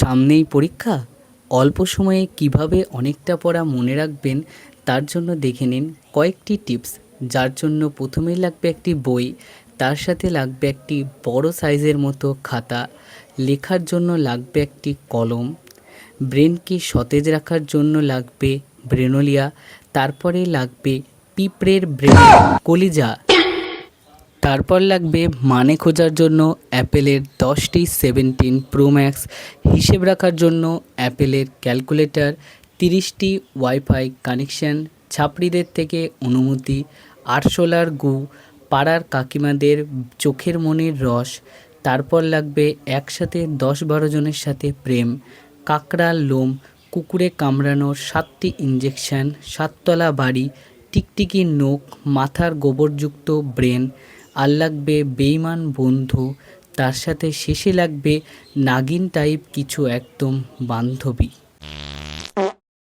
সামনেই পরীক্ষা, অল্প সময়ে কিভাবে অনেকটা পড়া মনে রাখবেন তার জন্য দেখে নিন কয়েকটি টিপস। যার জন্য প্রথমেই লাগবে একটি বই, তার সাথে লাগবে একটি বড় সাইজের মতো খাতা, লেখার জন্য লাগবে একটি কলম, ব্রেনকে সতেজ রাখার জন্য লাগবে ব্রেনোলিয়া, তারপরে লাগবে পিঁপড়ের ব্রেন কলিজা, তারপর লাগবে মানে খোঁজার জন্য অ্যাপেলের 10টি 17 প্রো ম্যাক্স, হিসেব রাখার জন্য অ্যাপেলের ক্যালকুলেটর, 30টি ওয়াইফাই কানেকশন, ছাত্রীদের থেকে অনুমতি, আরশোলার গু, পাড়ার কাকিমাদের চোখের মনির রস, তারপর লাগবে একসাথে 10-12 জনের সাথে প্রেম, কাকড়ার লোম, কুকুরে কামড়ানোর 7টি ইঞ্জেকশন, 7তলা বাড়ি, টিকটিকির নখ, মাথার গোবরযুক্ত ব্রেন, আর লাগবে বেইমান বন্ধু, তার সাথে শেষে লাগবে নাগিন টাইপ কিছু একদম বান্ধবী।